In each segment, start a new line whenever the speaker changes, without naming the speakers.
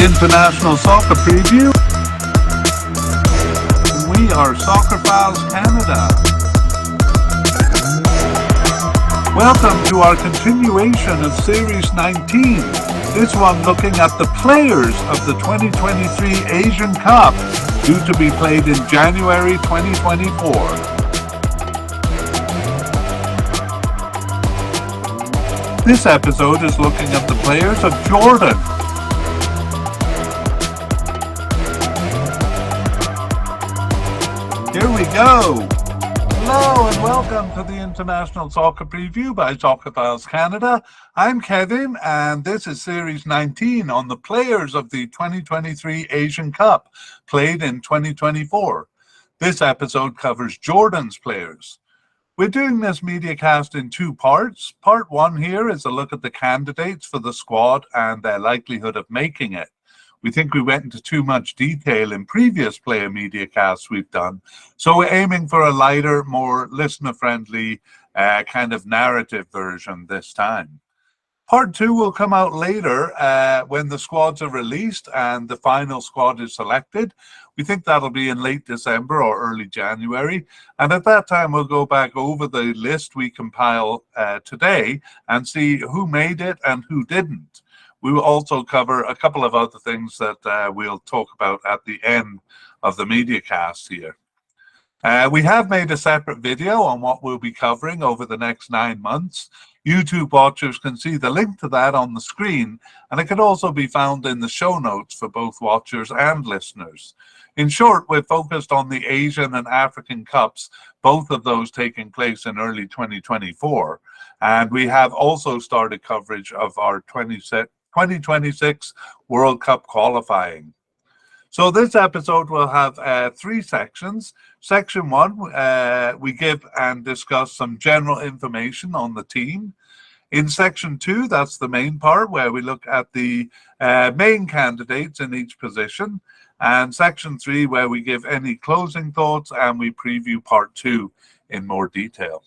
the International Soccer Preview. We are Soccer Files Canada. Welcome to our continuation of Series 19. This one looking at the players of the 2023 Asian Cup, due to be played in January 2024. This episode is looking at the players of Jordan. Here we go. Hello and welcome to the International Soccer Preview by Soccer Files Canada. I'm Kevin and this is Series 19 on the players of the 2023 Asian Cup, played in 2024. This episode covers Jordan's players. We're doing this mediacast in two parts. Part one here is a look at the candidates for the squad and their likelihood of making it. We think we went into too much detail in previous player mediacasts we've done, so we're aiming for a lighter, more listener-friendly kind of narrative version this time. Part two will come out later when the squads are released and the final squad is selected. We think that'll be in late December or early January. And at that time, we'll go back over the list we compile today and see who made it and who didn't. We will also cover a couple of other things that we'll talk about at the end of the mediacast here. We have made a separate video on what we'll be covering over the next 9 months. YouTube watchers can see the link to that on the screen, and it can also be found in the show notes for both watchers and listeners. In short, we're focused on the Asian and African Cups, both of those taking place in early 2024. And we have also started coverage of our 2026 World Cup qualifying. So this episode will have three sections. Section one, we give and discuss some general information on the team. In section two, that's the main part where we look at the main candidates in each position. And section three, where we give any closing thoughts and we preview part two in more detail.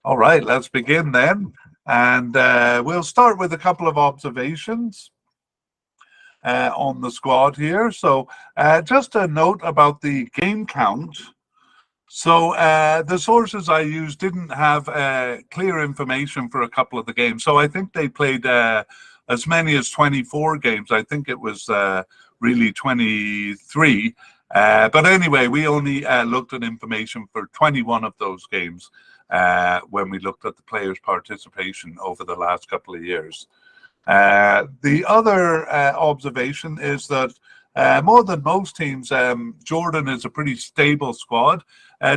All right, let's begin then. And we'll start with a couple of observations on the squad here. So just a note about the game count. So the sources I used didn't have clear information for a couple of the games. So I think they played as many as 24 games. I think it was really 23. But anyway, we only looked at information for 21 of those games when we looked at the players' participation over the last couple of years. The other observation is that more than most teams, Jordan is a pretty stable squad,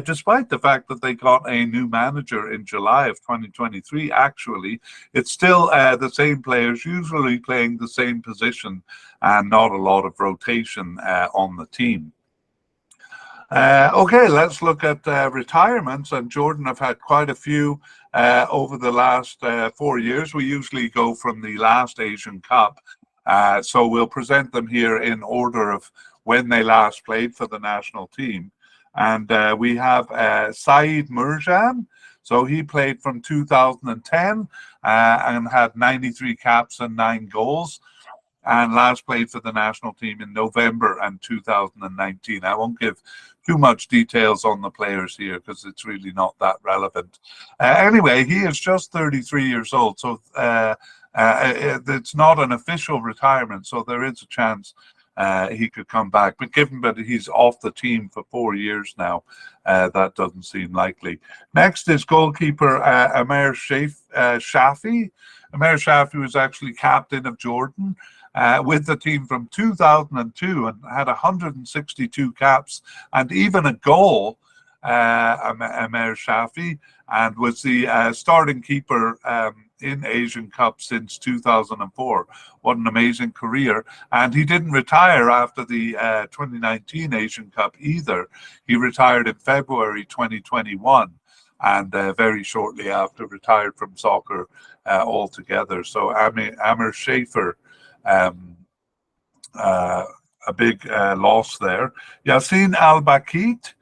despite the fact that they got a new manager in July of 2023. Actually, it's still the same players, usually playing the same position and not a lot of rotation on the team. Okay, let's look at retirements, and Jordan have had quite a few over the last 4 years. We usually go from the last Asian Cup, so we'll present them here in order of when they last played for the national team. And we have Saeed Mirjan, so he played from 2010 and had 93 caps and 9 goals. And last played for the national team in November and 2019. I won't give too much details on the players here because it's really not that relevant. Anyway, he is just 33 years old, so it's not an official retirement, so there is a chance he could come back. But given that he's off the team for 4 years now, that doesn't seem likely. Next is goalkeeper Amer Shafi. Amer Shafi was actually captain of Jordan with the team from 2002 and had 162 caps and even a goal, Amer Shafi, and was the starting keeper in Asian Cup since 2004. What an amazing career. And he didn't retire after the 2019 Asian Cup either. He retired in February 2021 and very shortly after retired from soccer altogether. So Amer Shafi, a big loss there. Yassine Al-Bakit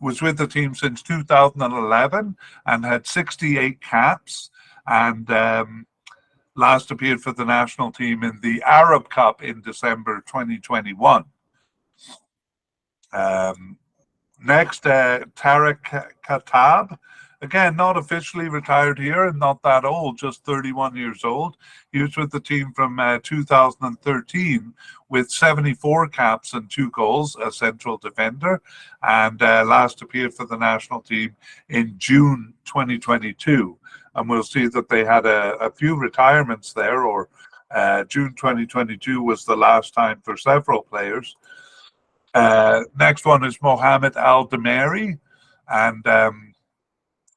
was with the team since 2011 and had 68 caps. And last appeared for the national team in the Arab Cup in December 2021. Next, Tarek Katab. Again, not officially retired here and not that old, just 31 years old. He was with the team from 2013 with 74 caps and 2 goals, a central defender, and last appeared for the national team in June 2022. And we'll see that they had a few retirements there, or June 2022 was the last time for several players. Next one is Mohamed Al-Dameri, and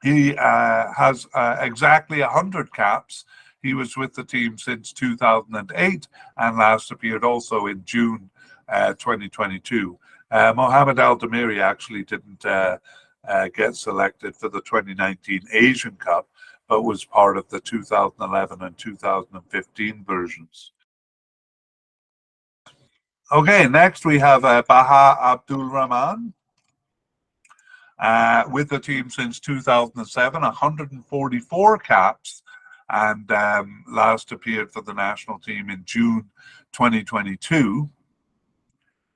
he has exactly 100 caps. He was with the team since 2008 and last appeared also in June 2022. Mohamed Al-Dameri actually didn't get selected for the 2019 Asian Cup, but was part of the 2011 and 2015 versions. Okay, next we have Baha Abdul Rahman. With the team since 2007, 144 caps, and last appeared for the national team in June 2022.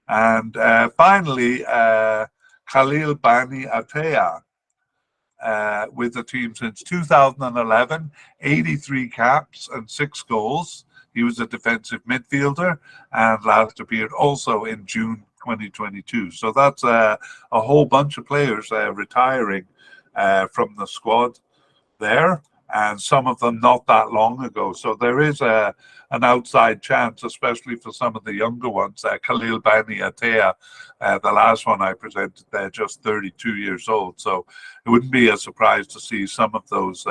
And finally, Khalil Bani Atea, with the team since 2011, 83 caps and 6 goals. He was a defensive midfielder and last appeared also in June 2022. So that's a whole bunch of players retiring from the squad there, and some of them not that long ago. So there is an outside chance, especially for some of the younger ones. Khalil Bani Atea, the last one I presented there, just 32 years old. So it wouldn't be a surprise to see some of those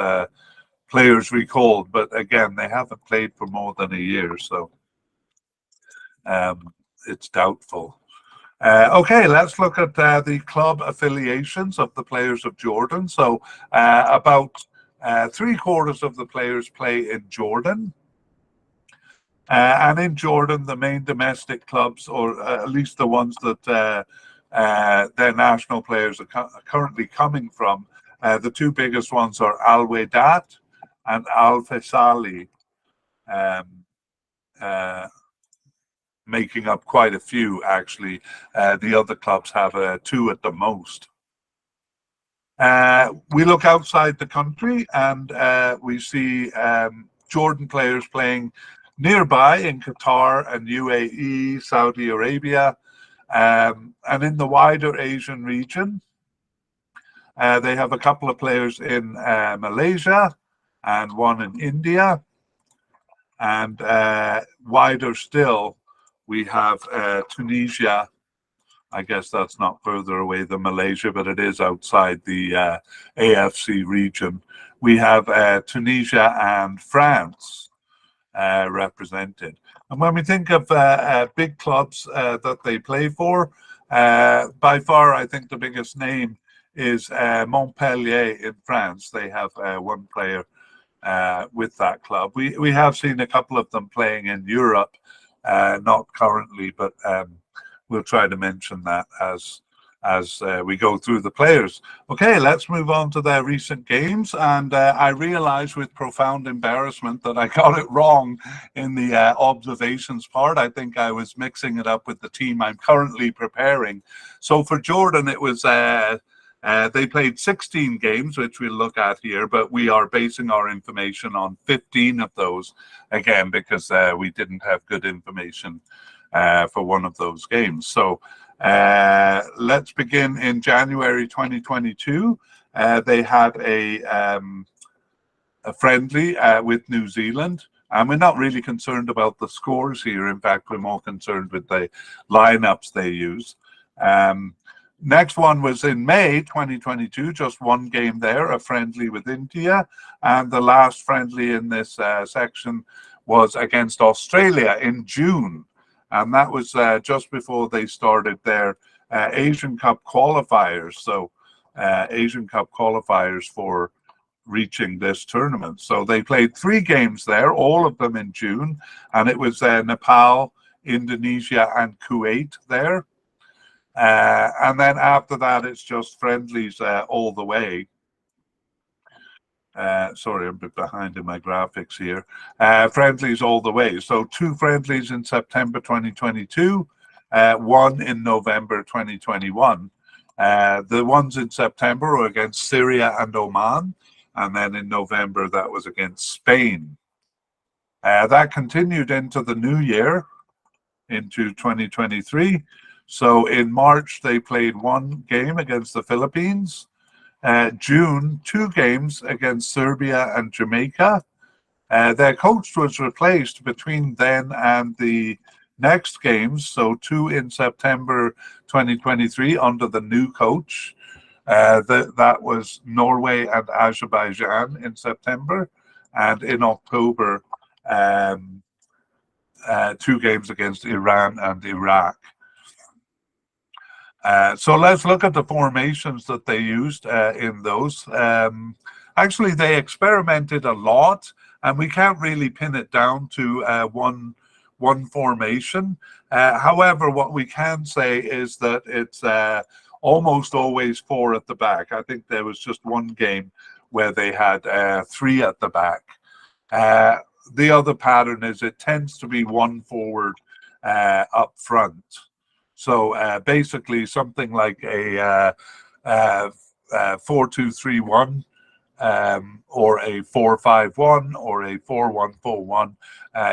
players recalled. But again, they haven't played for more than a year, so it's doubtful. Okay, let's look at the club affiliations of the players of Jordan. So about 3/4 of the players play in Jordan. And in Jordan, the main domestic clubs, or at least the ones that their national players are currently coming from, the 2 biggest ones are Al Wehdat and Al Faisali, making up quite a few, actually. The other clubs have 2 at the most. We look outside the country and we see Jordan players playing nearby in Qatar and UAE, Saudi Arabia, and in the wider Asian region. They have a couple of players in Malaysia and one in India. And wider still, we have Tunisia. I guess that's not further away than Malaysia, but it is outside the AFC region. We have Tunisia and France represented. And when we think of big clubs that they play for, by far, I think the biggest name is Montpellier in France. They have 1 player with that club. We have seen a couple of them playing in Europe, not currently, but we'll try to mention that as we go through the players. Okay, let's move on to their recent games. And I realize with profound embarrassment that I got it wrong in the observations part. I think I was mixing it up with the team I'm currently preparing. So for Jordan, it was they played 16 games, which we'll look at here, but we are basing our information on 15 of those, again, because we didn't have good information for one of those games. So let's begin in January 2022. They had a friendly with New Zealand, and we're not really concerned about the scores here. In fact, we're more concerned with the lineups they use. Next one was in May 2022, just 1 game there, a friendly with India. And the last friendly in this section was against Australia in June. And that was just before they started their Asian Cup qualifiers. So Asian Cup qualifiers for reaching this tournament. So they played 3 games there, all of them in June. And it was Nepal, Indonesia, and Kuwait there. And then after that, it's just friendlies all the way. Sorry, I'm a bit behind in my graphics here. Friendlies all the way. So 2 friendlies in September 2022, 1 in November 2021. The ones in September were against Syria and Oman, and then in November that was against Spain. That continued into the new year, into 2023. So in March, they played 1 game against the Philippines. June, 2 games against Serbia and Jamaica. Their coach was replaced between then and the next games, so 2 in September 2023 under the new coach. That was Norway and Azerbaijan in September, and in October, 2 games against Iran and Iraq. So let's look at the formations that they used in those. Actually, they experimented a lot, and we can't really pin it down to one formation. However, what we can say is that it's almost always 4 at the back. I think there was just 1 game where they had 3 at the back. The other pattern is it tends to be 1 forward up front. So basically something like a 4-2-3-1 or a 4-5-1 or a 4-1-4-1,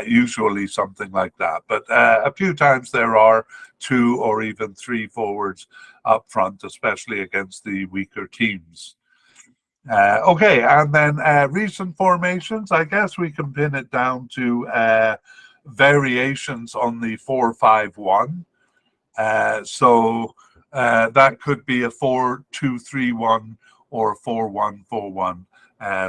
usually something like that. But a few times there are 2 or even 3 forwards up front, especially against the weaker teams. Okay, and then recent formations, I guess we can pin it down to variations on the 4-5-1. So that could be a 4-2-3-1 or 4-1-4-1,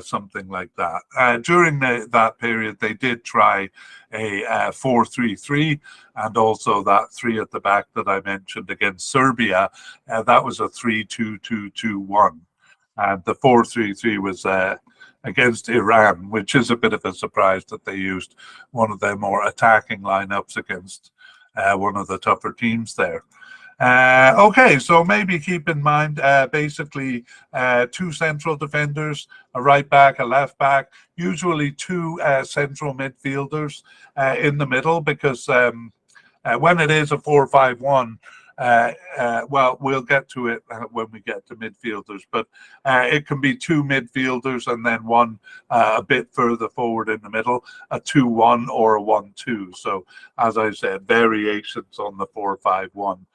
something like that. During that period, they did try a 4-3-3 and also that 3 at the back that I mentioned against Serbia. That was a 3-2-2-2-1. And the 4-3-3 was against Iran, which is a bit of a surprise that they used one of their more attacking lineups against one of the tougher teams there. Okay, so maybe keep in mind basically 2 central defenders, a right back, a left back, usually 2 central midfielders in the middle, because when it is a 4-5-1, well, we'll get to it when we get to midfielders, but it can be 2 midfielders and then 1 a bit further forward in the middle, a 2-1 or a 1-2. So as I said, variations on the 4-5-1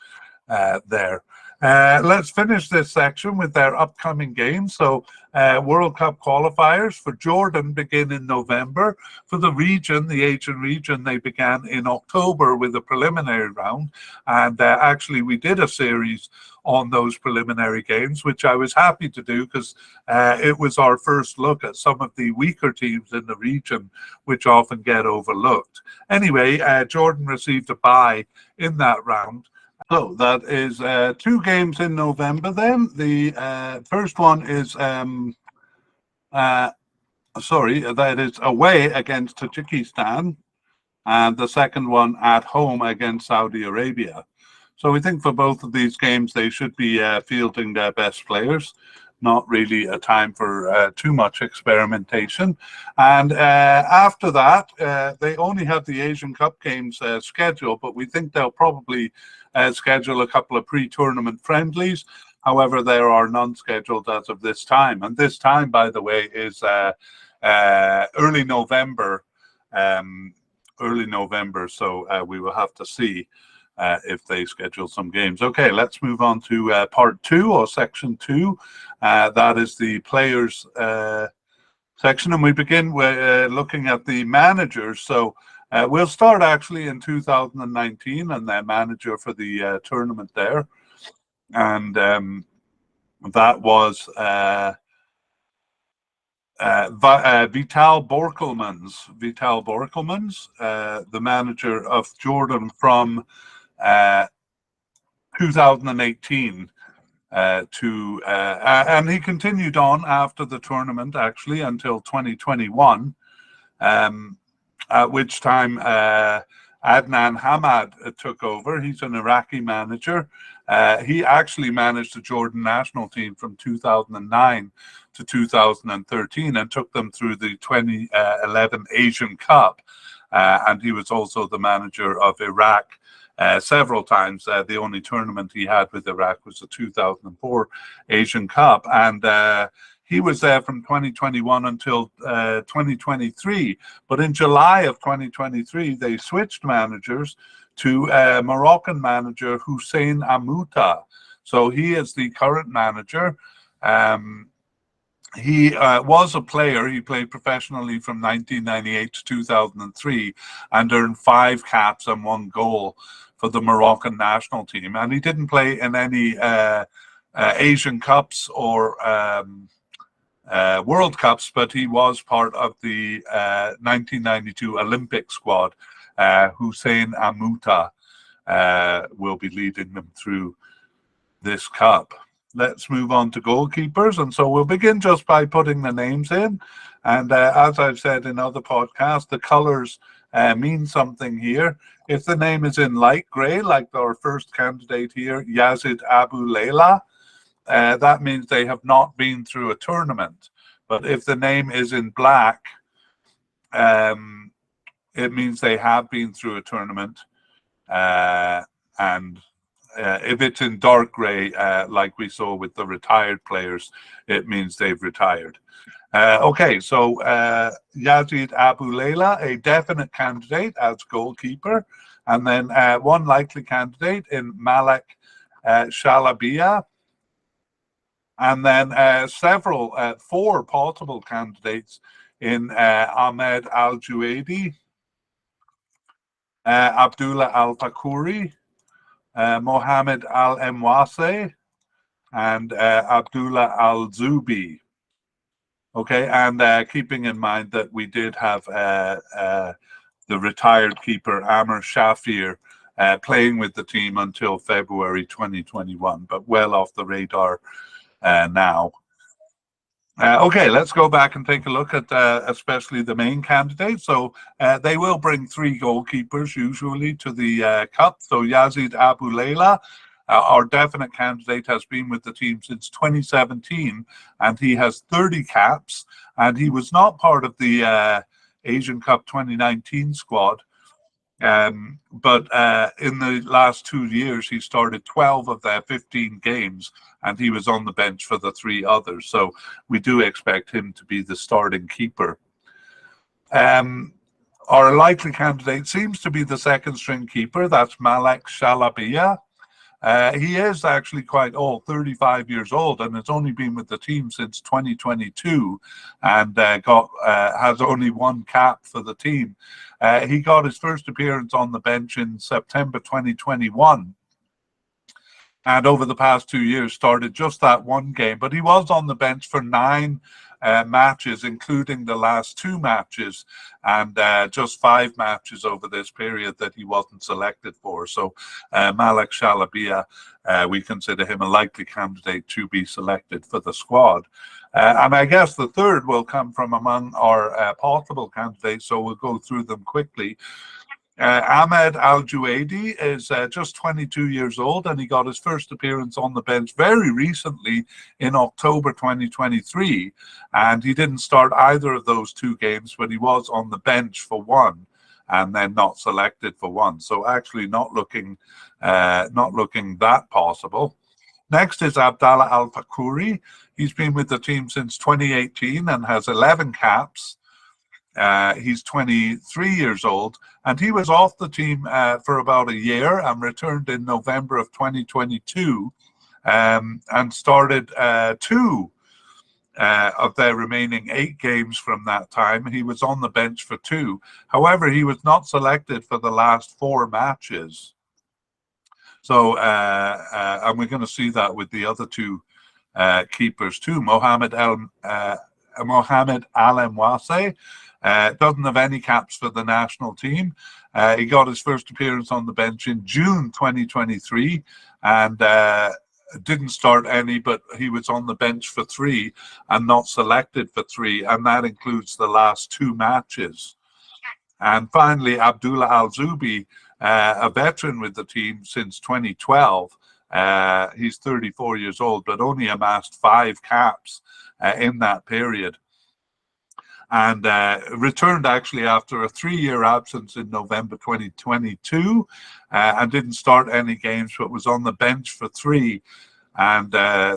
there. Let's finish this section with their upcoming games. So World Cup qualifiers for Jordan begin in November. For the region, the Asian region, they began in October with a preliminary round. And actually, we did a series on those preliminary games, which I was happy to do because it was our first look at some of the weaker teams in the region, which often get overlooked. Anyway, Jordan received a bye in that round. So that is 2 games in November then. The first one is, that is away against Tajikistan, and the second one at home against Saudi Arabia. So we think for both of these games, they should be fielding their best players. Not really a time for too much experimentation. And after that, they only have the Asian Cup games scheduled, but we think they'll probably schedule a couple of pre-tournament friendlies. However, there are none scheduled as of this time. And this time, by the way, is early November. So we will have to see if they schedule some games. Okay, let's move on to part 2 or section 2. That is the players section, and we begin with looking at the managers. So we'll start actually in 2019 and their manager for the tournament there. And that was Vital Borkelmans. Vital Borkelmans, the manager of Jordan from 2018 and he continued on after the tournament actually until 2021, at which time Adnan Hamad took over. He's an Iraqi manager, He actually managed the Jordan national team from 2009 to 2013 and took them through the 2011 Asian Cup. And he was also the manager of Iraq several times. The only tournament he had with Iraq was the 2004 Asian Cup. And he was there from 2021 until 2023. But in July of 2023, they switched managers to Moroccan manager Hussein Amouta. So he is the current manager. He was a player. He played professionally from 1998 to 2003 and earned 5 caps and 1 goal for the Moroccan national team. And he didn't play in any Asian Cups or World Cups, but he was part of the 1992 Olympic squad. Hussein Amouta will be leading them through this cup. Let's move on to goalkeepers. And so we'll begin just by putting the names in. And as I've said in other podcasts, the colors mean something here. If the name is in light gray, like our first candidate here, Yazid Abu Leila, that means they have not been through a tournament. But if the name is in black, it means they have been through a tournament. And if it's in dark gray, like we saw with the retired players, it means they've retired. Okay, so Yazid Abu Leila, a definite candidate as goalkeeper, and then one likely candidate in Malek Shalabiya, and then 4 possible candidates in Ahmed Al-Juaidi, Abdullah Al-Fakouri, Mohammed Al-Emwase, and Abdullah Al-Zubi. Okay, and keeping in mind that we did have the retired keeper Amr Shafir playing with the team until February 2021, but well off the radar now. Okay, let's go back and take a look at especially the main candidates. So they will bring 3 goalkeepers usually to the cup. So Yazid Abu Leila, our definite candidate, has been with the team since 2017, and he has 30 caps, and he was not part of the Asian Cup 2019 squad. But in the last 2 years, he started 12 of their 15 games, and he was on the bench for the 3 others. So we do expect him to be the starting keeper. Our likely candidate seems to be the second string keeper. That's Malek Shalabiya. He is actually quite old, 35 years old, and has only been with the team since 2022, and has only 1 cap for the team. He got his first appearance on the bench in September 2021, and over the past 2 years started just that 1 game, but he was on the bench for 9 matches, including the last 2 matches, and just 5 matches over this period that he wasn't selected for. So Malek Shalabiya, we consider him a likely candidate to be selected for the squad. And I guess the third will come from among our possible candidates, so we'll go through them quickly. Ahmed Al-Juaidi is just 22 years old, and he got his first appearance on the bench very recently in October 2023. And he didn't start either of those 2 games, but he was on the bench for 1 and then not selected for 1. So actually not looking that possible. Next is Abdallah Al-Fakouri. He's been with the team since 2018 and has 11 caps. He's 23 years old, and he was off the team for about a year and returned in November of 2022 and started 2 of their remaining 8 games from that time. He was on the bench for 2. However, he was not selected for the last 4 matches. So, and we're going to see that with the other 2 keepers too. Mohammed Al-Emwase doesn't have any caps for the national team. He got his first appearance on the bench in June 2023 and didn't start any, but he was on the bench for 3 and not selected for 3, and that includes the last 2 matches. And finally, Abdullah Al-Zubi, a veteran with the team since 2012, He's 34 years old, but only amassed 5 caps in that period. And returned actually after a 3-year absence in November 2022 and didn't start any games, but was on the bench for 3 and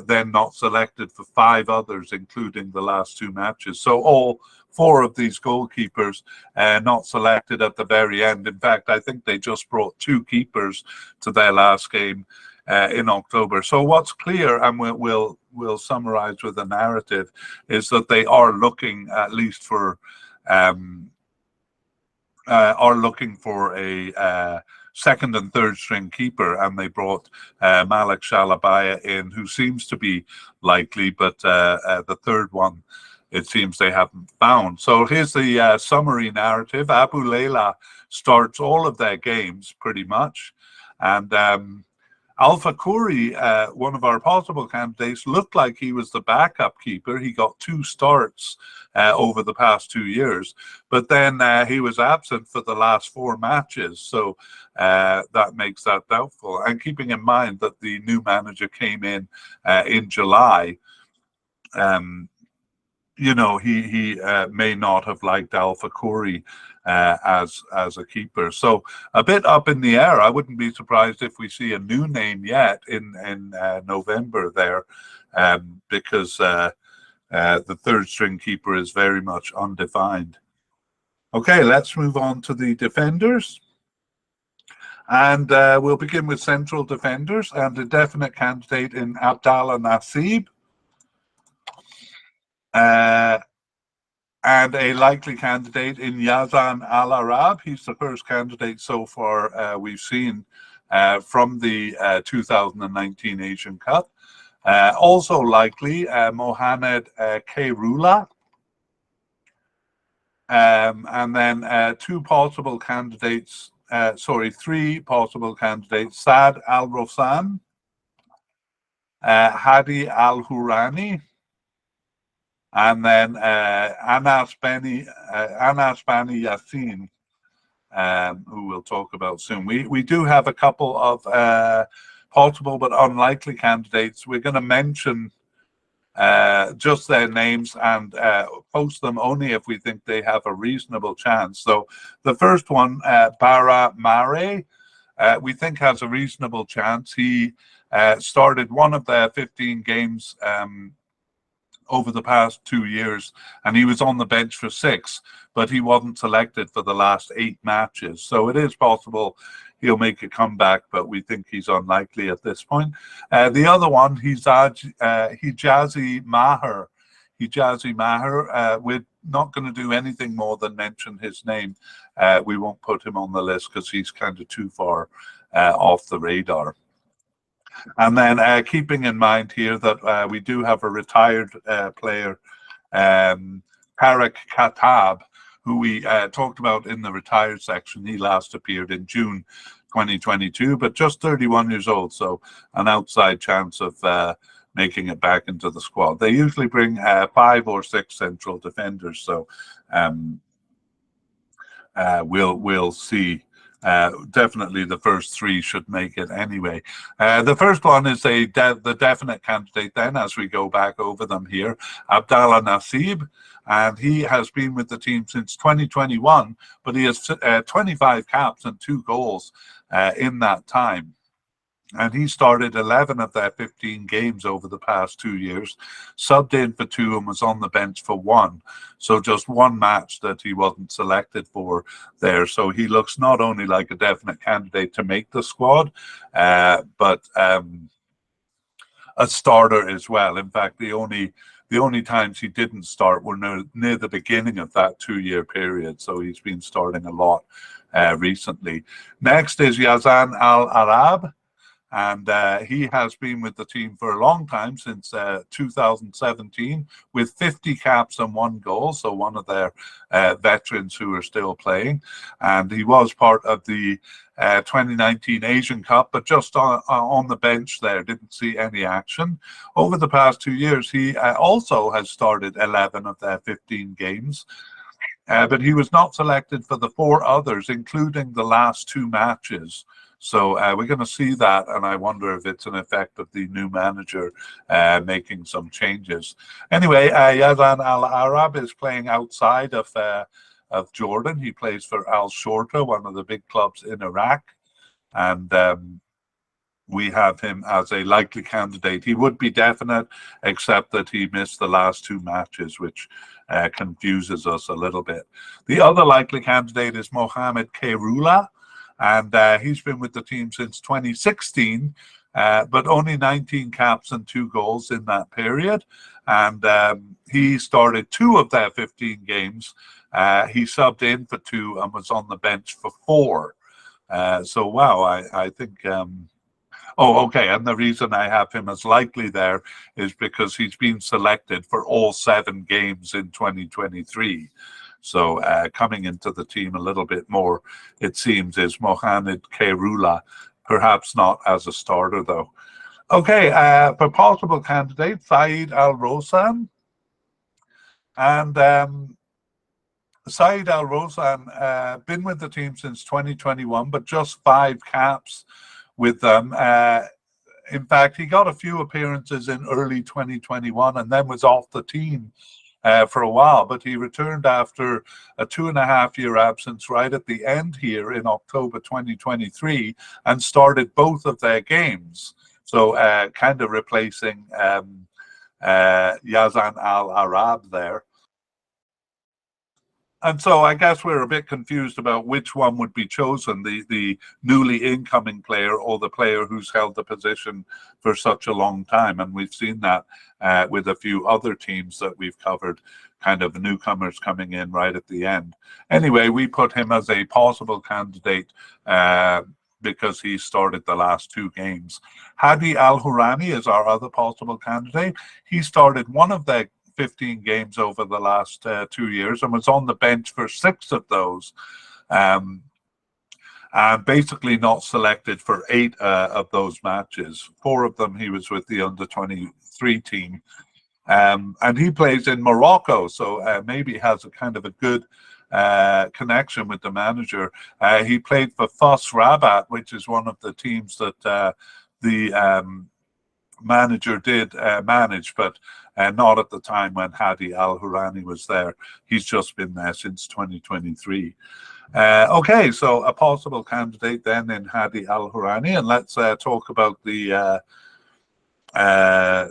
then not selected for 5 others, including the last 2 matches. So all 4 of these goalkeepers not selected at the very end. In fact, I think they just brought 2 keepers to their last game in October. So what's clear, and we'll summarize with a narrative, is that they are looking at least for a second and third string keeper, and they brought Malik Shalabaya in, who seems to be likely, but the third one it seems they haven't found. So here's the summary narrative. Abu Layla starts all of their games pretty much, and Alpha Khoury, one of our possible candidates, looked like he was the backup keeper. He got 2 starts over the past 2 years, but then he was absent for the last 4 matches. So that makes that doubtful. And keeping in mind that the new manager came in July, you know, he may not have liked Alpha Khoury as a keeper. So a bit up in the air. I wouldn't be surprised if we see a new name yet in November there, because the third string keeper is very much undefined. Okay, let's move on to the defenders. And we'll begin with central defenders, and a definite candidate in Abdallah Nassib. And a likely candidate in Yazan Al Arab. He's the first candidate so far we've seen from the 2019 Asian Cup. Also likely Mohamed Kayrula. And then 3 possible candidates, Saad Al Rossan, Hadi Al Hurani, and then Anas Bani Yassin, who we'll talk about soon. We do have a couple of possible but unlikely candidates. We're going to mention just their names and post them only if we think they have a reasonable chance. So the first one, Bara Mare, we think has a reasonable chance. He started one of their 15 games over the past 2 years, and he was on the bench for 6, but he wasn't selected for the last 8 matches. So it is possible he'll make a comeback, but we think he's unlikely at this point. The other one, Hijazi Maher. We're not going to do anything more than mention his name. We won't put him on the list because he's kind of too far off the radar. And then keeping in mind here that we do have a retired player, Tariq Khattab, who we talked about in the retired section. He last appeared in June 2022, but just 31 years old, so an outside chance of making it back into the squad. They usually bring 5 or 6 central defenders, so we'll see. Definitely the first 3 should make it anyway. The first one is the definite candidate then, as we go back over them here, Abdallah Nassib, and he has been with the team since 2021, but he has 25 caps and 2 goals in that time. And he started 11 of their 15 games over the past 2 years, subbed in for 2 and was on the bench for 1. So just 1 match that he wasn't selected for there. So he looks not only like a definite candidate to make the squad, but a starter as well. In fact, the only times he didn't start were near the beginning of that 2-year period. So he's been starting a lot recently. Next is Yazan Al Arab. And he has been with the team for a long time, since 2017, with 50 caps and 1 goal. So one of their veterans who are still playing. And he was part of the 2019 Asian Cup, but just on the bench there, didn't see any action. Over the past 2 years, he also has started 11 of their 15 games. But he was not selected for the 4 others, including the last 2 matches. So we're going to see that, and I wonder if it's an effect of the new manager making some changes. Anyway, Yazan Al Arab is playing outside of Jordan. He plays for Al Shorta, one of the big clubs in Iraq, and we have him as a likely candidate. He would be definite, except that he missed the last two matches, which confuses us a little bit. The other likely candidate is Mohamed Khairullah, and he's been with the team since 2016, but only 19 caps and 2 goals in that period. And he started 2 of their 15 games. He subbed in for 2 and was on the bench for 4. So, wow, I think... Oh, okay. And the reason I have him as likely there is because he's been selected for all 7 games in 2023. So coming into the team a little bit more, it seems, is Mohamed Khairullah, perhaps not as a starter, though. Okay, for possible candidate, Saeed Al-Rosan. And Saeed Al-Rosan, been with the team since 2021, but just 5 caps with them. In fact, he got a few appearances in early 2021 and then was off the team for a while, but he returned after a 2.5-year absence right at the end here in October 2023 and started both of their games. So kind of replacing Yazan Al Arab there. And so I guess we're a bit confused about which one would be chosen, the newly incoming player or the player who's held the position for such a long time. And we've seen that with a few other teams that we've covered, kind of newcomers coming in right at the end. Anyway, we put him as a possible candidate because he started the last 2 games. Hadi Al-Hourani is our other possible candidate. He started one of the 15 games over the last 2 years and was on the bench for 6 of those, and basically not selected for 8 of those matches. 4 of them he was with the under-23 team, and he plays in Morocco, so maybe has a kind of a good connection with the manager. He played for FUS Rabat, which is one of the teams that the manager did manage, but not at the time when Hadi Al-Hourani was there. He's just been there since 2023. Okay, so a possible candidate then in Hadi Al-Hourani, and let's talk about the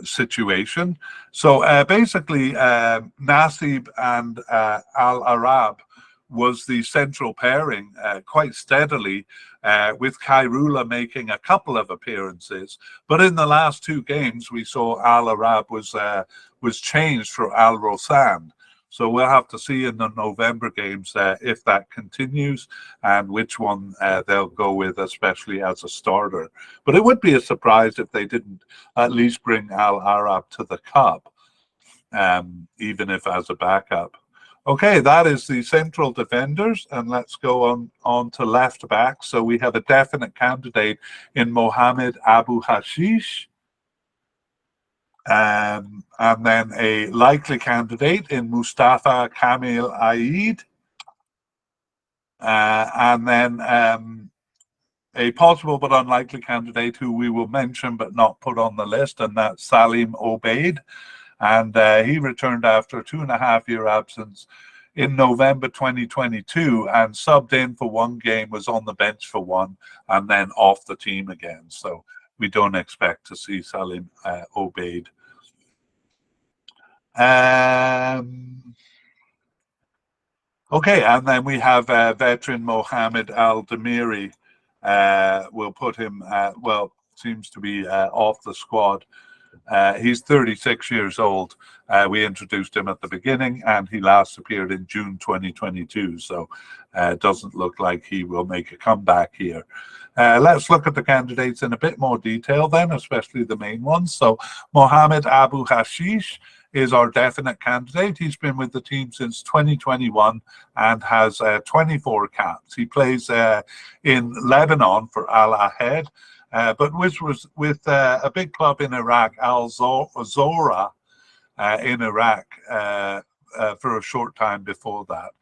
situation. So basically, Nasib and Al Arab was the central pairing quite steadily, with Khairullah making a couple of appearances. But in the last 2 games, we saw Al Arab was changed for Al Rosan. So we'll have to see in the November games if that continues and which one they'll go with, especially as a starter. But it would be a surprise if they didn't at least bring Al Arab to the Cup, even if as a backup. Okay, that is the central defenders, and let's go on to left back. So we have a definite candidate in Mohamed Abu Hashish, and then a likely candidate in Mustafa Kamil Aid, and then a possible but unlikely candidate who we will mention but not put on the list, and that's Salim Obeid. And he returned after a 2.5-year absence in November 2022 and subbed in for 1 game, was on the bench for 1, and then off the team again. So we don't expect to see Salim Obeid. Okay, and then we have veteran Mohamed Al-Damiri. We'll put him, well, seems to be off the squad. He's 36 years old. We introduced him at the beginning, and he last appeared in June 2022. So it doesn't look like he will make a comeback here. Let's look at the candidates in a bit more detail then, especially the main ones. So Mohamed Abu Hashish is our definite candidate. He's been with the team since 2021 and has 24 caps. He plays in Lebanon for Al Ahed, but which was with a big club in Iraq, Al Zora in Iraq, for a short time before that.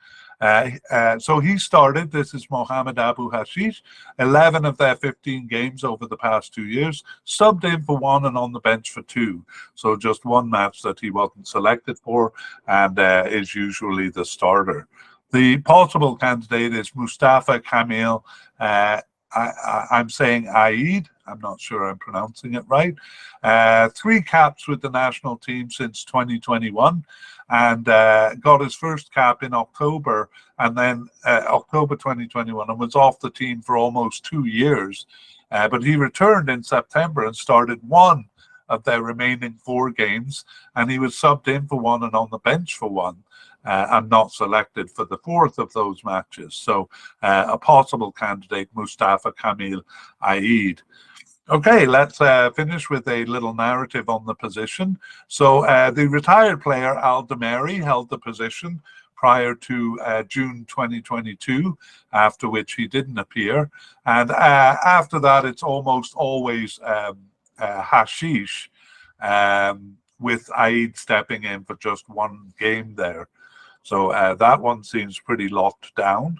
So he started. This is Mohamed Abu Hashish, 11 of their 15 games over the past 2 years, subbed in for one and on the bench for two. So just one match that he wasn't selected for, and is usually the starter. The possible candidate is Mustafa Kamil. I'm saying Aid. I'm not sure I'm pronouncing it right. 3 caps with the national team since 2021, and got his first cap in October, and then October 2021, and was off the team for almost 2 years. But he returned in September and started one of their remaining 4 games, and he was subbed in for one and on the bench for one. And not selected for the 4th of those matches. So a possible candidate, Mustafa Kamil Aid. Okay, let's finish with a little narrative on the position. So the retired player Al Demeri held the position prior to June 2022, after which he didn't appear. And after that, it's almost always Hashish, with Aid stepping in for just one game there. So that one seems pretty locked down.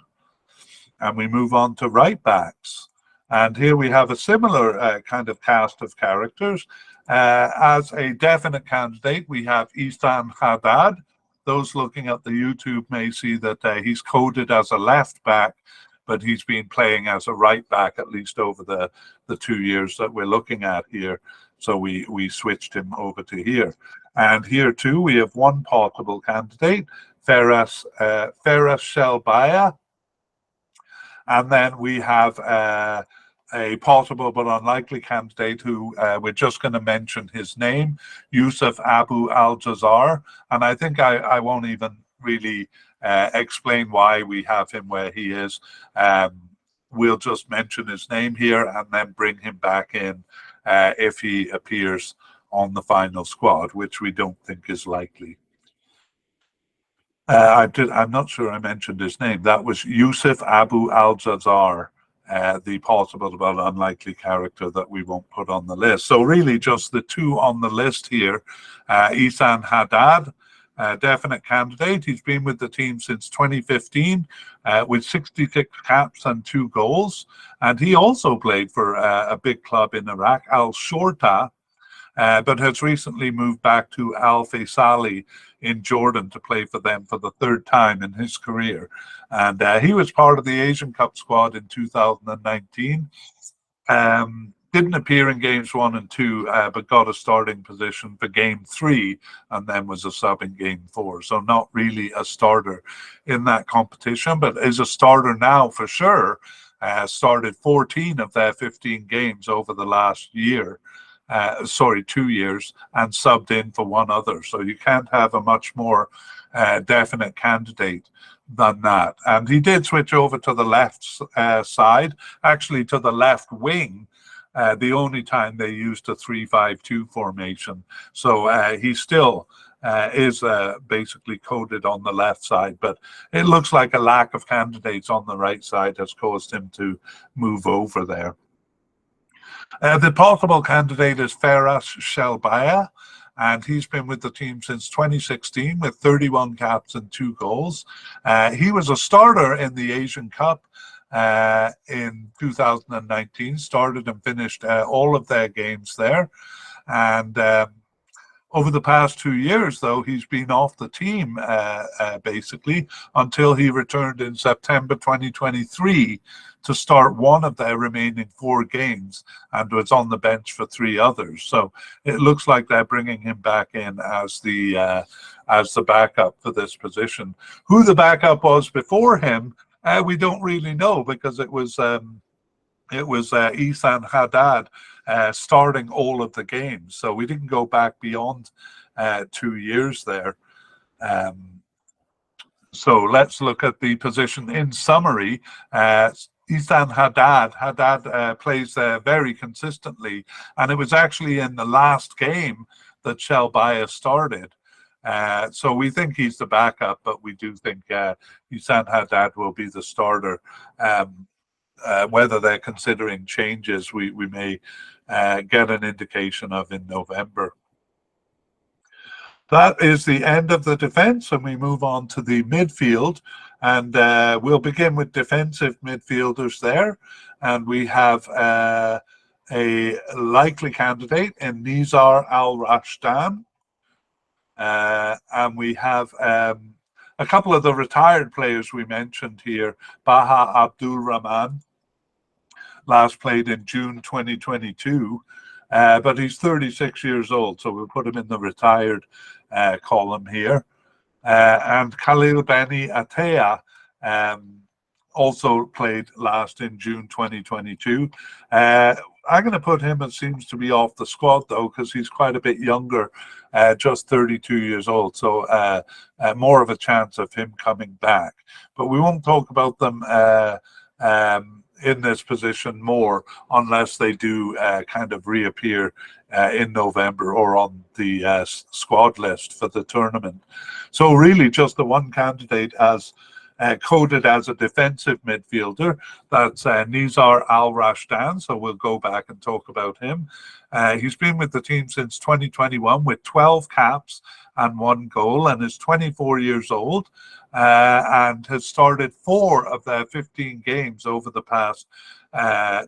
And we move on to right backs. And here we have a similar kind of cast of characters. As a definite candidate, we have Ihsan Haddad. Those looking at the YouTube may see that he's coded as a left back, but he's been playing as a right back at least over the 2 years that we're looking at here. So we switched him over to here. And here too, we have one possible candidate, Feras Shelbaya. And then we have a possible but unlikely candidate who we're just going to mention his name, Yusuf Abu Al-Jazar. And I think I won't even really explain why we have him where he is. We'll just mention his name here and then bring him back in if he appears on the final squad, which we don't think is likely. I'm not sure I mentioned his name. That was Yusuf Abu Al-Jazar, the possible but unlikely character that we won't put on the list. So really just the 2 on the list here. Ihsan Haddad, definite candidate. He's been with the team since 2015 with 66 caps and 2 goals. And he also played for a big club in Iraq, Al Shorta, but has recently moved back to Al Faisali in Jordan to play for them for the 3rd time in his career. And he was part of the Asian Cup squad in 2019. Didn't appear in games 1 and 2, but got a starting position for game 3 and then was a sub in game 4. So not really a starter in that competition, but is a starter now for sure. Started 14 of their 15 games over the last year. 2 years, and subbed in for one other. So you can't have a much more definite candidate than that. And he did switch over to the left side, actually to the left wing, the only time they used a 3-5-2 formation. So he still is basically coded on the left side, but it looks like a lack of candidates on the right side has caused him to move over there. The possible candidate is Feras Shelbaya, and he's been with the team since 2016 with 31 caps and 2 goals. He was a starter in the Asian Cup in 2019, started and finished all of their games there. And over the past 2 years, though, he's been off the team basically until he returned in September 2023 to start one of their remaining 4 games and was on the bench for 3 others. So it looks like they're bringing him back in as the backup for this position. Who the backup was before him, we don't really know, because it was Ihsan Haddad starting all of the games. So we didn't go back beyond 2 years there. So let's look at the position in summary. Ihsan Haddad plays very consistently, and it was actually in the last game that Shelbaya started. So we think he's the backup, but we do think Ihsan Haddad will be the starter. Whether they're considering changes, we may get an indication of in November. That is the end of the defence, and we move on to the midfield. And we'll begin with defensive midfielders there. And we have a likely candidate in Nizar Al Rashdan. And we have a couple of the retired players we mentioned here. Baha Abdul Rahman, last played in June 2022. But he's 36 years old, so we'll put him in the retired column here. And Khalil Beni Atea also played last in June 2022. I'm going to put him as seems to be off the squad, though, because he's quite a bit younger, just 32 years old. So more of a chance of him coming back. But we won't talk about them in this position more unless they do kind of reappear in November or on the squad list for the tournament. So really just the one candidate as coded as a defensive midfielder. That's Nizar Al Rashdan. So we'll go back and talk about him. He's been with the team since 2021 with 12 caps and 1 goal, and is 24 years old and has started 4 of their 15 games over the past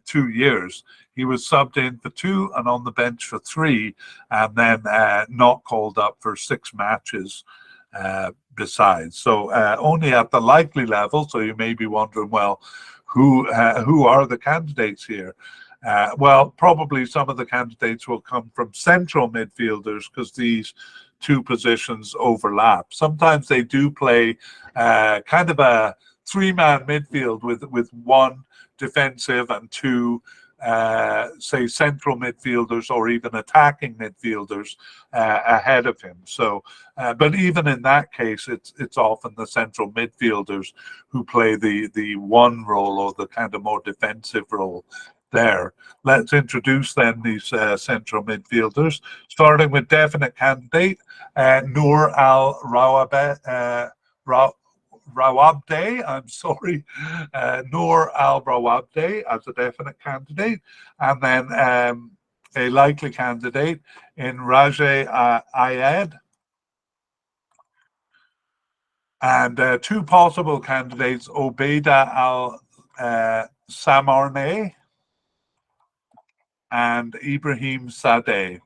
2 years. He was subbed in for 2 and on the bench for 3, and then not called up for 6 matches besides. So only at the likely level. So you may be wondering, well, who are the candidates here? Well, probably some of the candidates will come from central midfielders because these 2 positions overlap. Sometimes they do play kind of a 3-man midfield with 1 defensive and 2 say central midfielders or even attacking midfielders ahead of him. So, but even in that case, it's often the central midfielders who play the one role or the kind of more defensive role there. Let's introduce then these central midfielders, starting with definite candidate Noor Al Rawabde, I'm sorry, Noor Al Rawabde as a definite candidate, and then a likely candidate in Rajay Ayed, and 2 possible candidates, Obeida Al Samarne and Ibrahim Sadeh.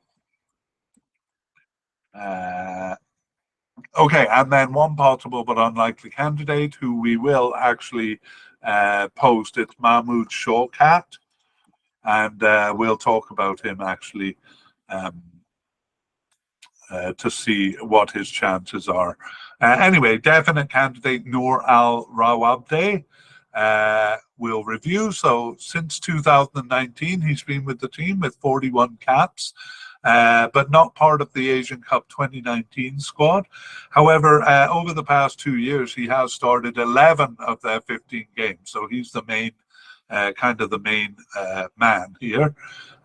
Okay, and then 1 possible but unlikely candidate who we will actually post. It's Mahmoud Shawkat, and we'll talk about him actually to see what his chances are. Anyway, definite candidate Noor Al Rawabde we'll review. So since 2019, he's been with the team with 41 caps. But not part of the Asian Cup 2019 squad. However, over the past 2 years, he has started 11 of their 15 games. So he's the main, kind of the main man here.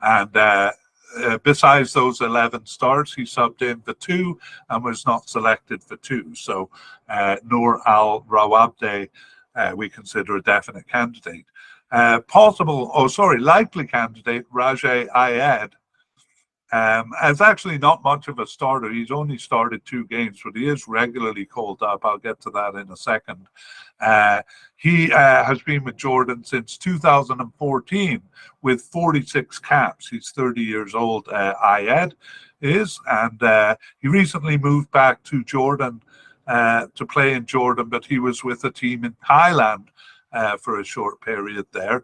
And besides those 11 starts, he subbed in for 2 and was not selected for 2. So Noor Al Rawabde, we consider a definite candidate. Likely candidate, Rajay Ayed. As actually not much of a starter. He's only started 2 games, but he is regularly called up. I'll get to that in a second. He has been with Jordan since 2014 with 46 caps. He's 30 years old, Ayed is, and he recently moved back to Jordan to play in Jordan, but he was with a team in Thailand for a short period there.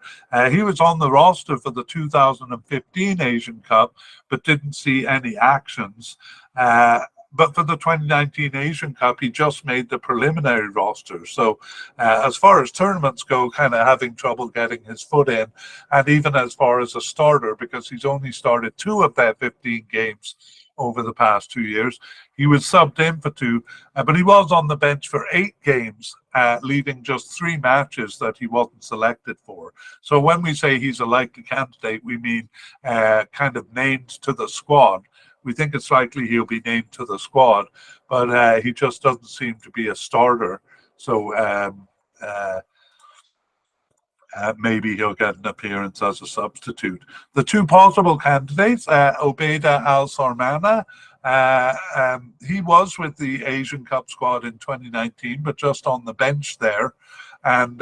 He was on the roster for the 2015 Asian Cup, but didn't see any actions. But for the 2019 Asian Cup, he just made the preliminary roster. So as far as tournaments go, kind of having trouble getting his foot in. And even as far as a starter, because he's only started 2 of their 15 games over the past 2 years. He was subbed in for 2, but he was on the bench for 8 games, leaving just 3 matches that he wasn't selected for. So when we say he's a likely candidate, we mean kind of named to the squad. We think it's likely he'll be named to the squad, but he just doesn't seem to be a starter. So maybe he'll get an appearance as a substitute. The 2 possible candidates, Obeida Al Sarmana He was with the Asian Cup squad in 2019, but just on the bench there. And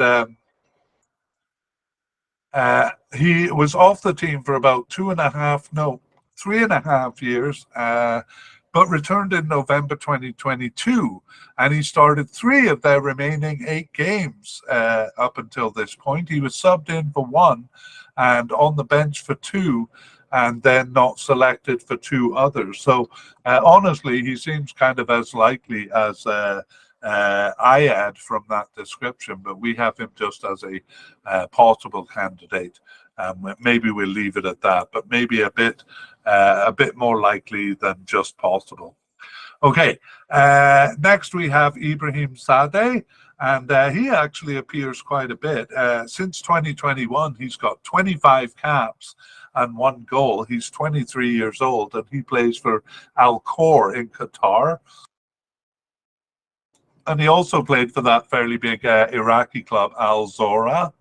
he was off the team for about 3.5 years, but returned in November 2022. And he started 3 of their remaining 8 games up until this point. He was subbed in for 1 and on the bench for 2, and then not selected for 2 others. So honestly, he seems kind of as likely as Ayad from that description, but we have him just as a possible candidate. Maybe we'll leave it at that, but maybe a bit more likely than just possible. Okay, next we have Ibrahim Sadeh, and he actually appears quite a bit. Since 2021, he's got 25 caps and 1 goal. He's 23 years old, and he plays for Al Khor in Qatar. And he also played for that fairly big Iraqi club, Al Zora,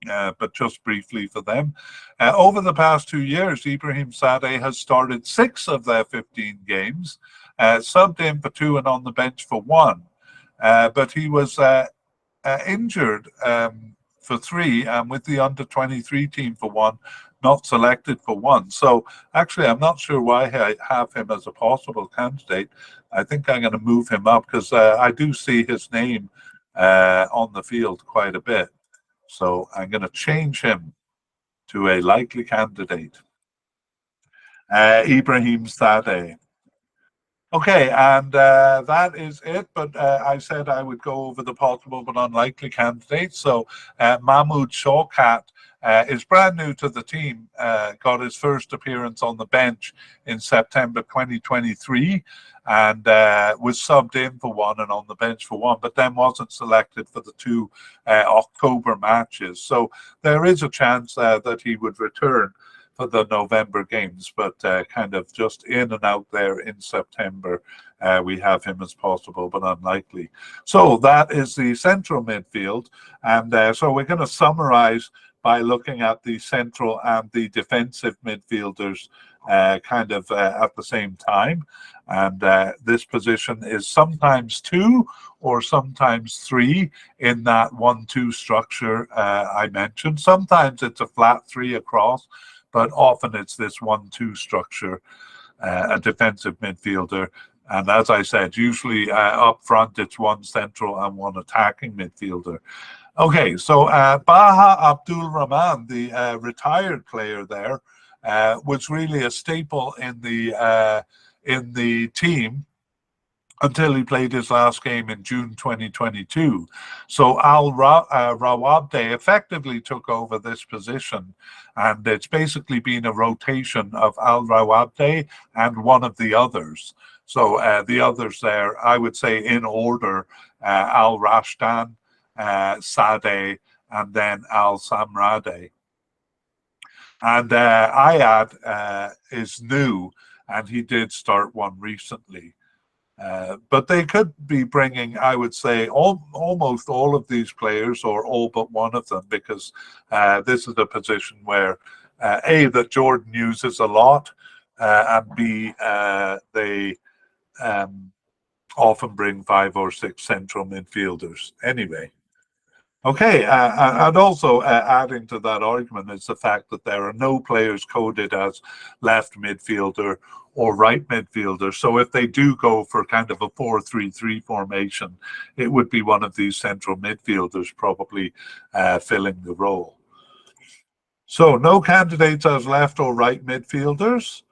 but just briefly for them. Over the past 2 years, Ibrahim Sadeh has started 6 of their 15 games, subbed in for 2 and on the bench for 1. But he was injured for 3, and with the under-23 team for 1, not selected for 1. So actually, I'm not sure why I have him as a possible candidate. I think I'm going to move him up because I do see his name on the field quite a bit. So I'm going to change him to a likely candidate. Ibrahim Sadeh. Okay, and that is it. But I said I would go over the possible but unlikely candidates. So Mahmoud Shawkat is brand new to the team, got his first appearance on the bench in September 2023, and was subbed in for 1 and on the bench for 1, but then wasn't selected for the 2 October matches. So there is a chance that he would return for the November games, but kind of just in and out there in September. We have him as possible, but unlikely. So that is the central midfield. And so we're going to summarize by looking at the central and the defensive midfielders kind of at the same time. And this position is sometimes 2 or sometimes 3 in that 1-2 structure I mentioned. Sometimes it's a flat 3 across, but often it's this 1-2 structure, a defensive midfielder. And as I said, usually up front, it's 1 central and 1 attacking midfielder. Okay, so Baha Abdul Rahman, the retired player there, was really a staple in the team until he played his last game in June 2022. So Al Rawabde effectively took over this position, and it's basically been a rotation of Al Rawabde and one of the others. So the others there, I would say in order, Al Rashdan, Sadeh, and then Al Samradeh. And Ayad is new, and he did start 1 recently. But they could be bringing, I would say, almost all of these players, or all but one of them, because this is a position where, A, that Jordan uses a lot, and B, they often bring 5 or 6 central midfielders anyway. Okay, and also adding to that argument is the fact that there are no players coded as left midfielder or right midfielder. So if they do go for kind of a 4-3-3 formation, it would be one of these central midfielders probably filling the role. So no candidates as left or right midfielders.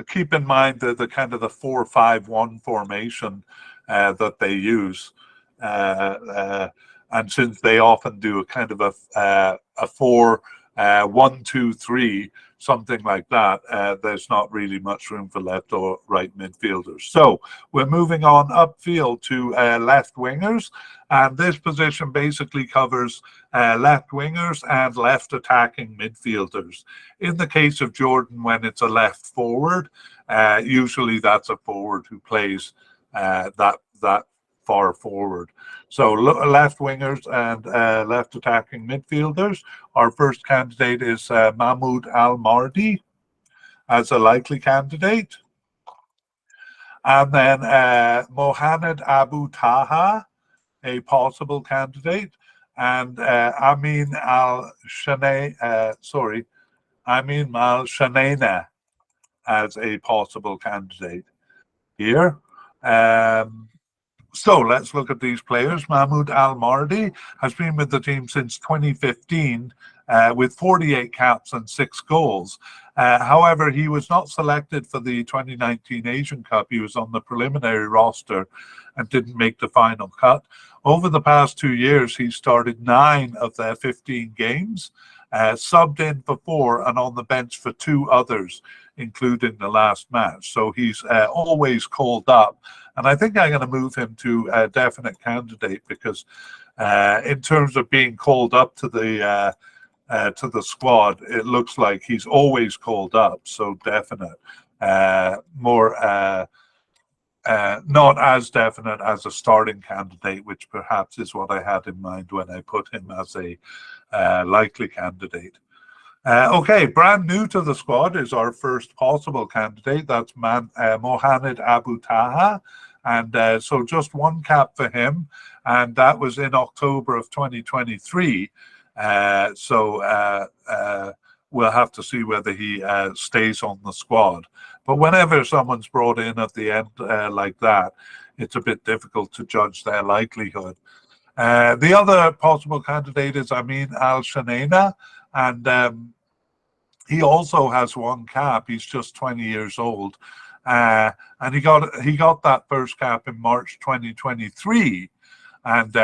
Keep in mind that the kind of the 4-5-1 formation that they use, and since they often do a kind of a 4-1-2-3, something like that, there's not really much room for left or right midfielders. So we're moving on upfield to left wingers, and this position basically covers left wingers and left attacking midfielders. In the case of Jordan, when it's a left forward, usually that's a forward who plays that far forward. So left wingers and left attacking midfielders. Our first candidate is Mahmoud Al Mardi as a likely candidate. And then Mohamed Abu Taha, a possible candidate. And Amin Al Shanena as a possible candidate here. So let's look at these players. Mahmoud Al Mardi has been with the team since 2015 with 48 caps and 6 goals. However, he was not selected for the 2019 Asian Cup. He was on the preliminary roster and didn't make the final cut. Over the past 2 years, he started 9 of their 15 games, subbed in for 4 and on the bench for 2 others, including the last match. So he's always called up. And I think I'm going to move him to a definite candidate because in terms of being called up to the squad, it looks like he's always called up. So definite, not as definite as a starting candidate, which perhaps is what I had in mind when I put him as a likely candidate. Okay, brand new to the squad is our first possible candidate. That's Mohamed Abu Taha. And so just 1 cap for him. And that was in October of 2023. We'll have to see whether he stays on the squad. But whenever someone's brought in at the end like that, it's a bit difficult to judge their likelihood. The other possible candidate is Amin Al Shanena, and he also has 1 cap. He's just 20 years old, and he got that first cap in March 2023, and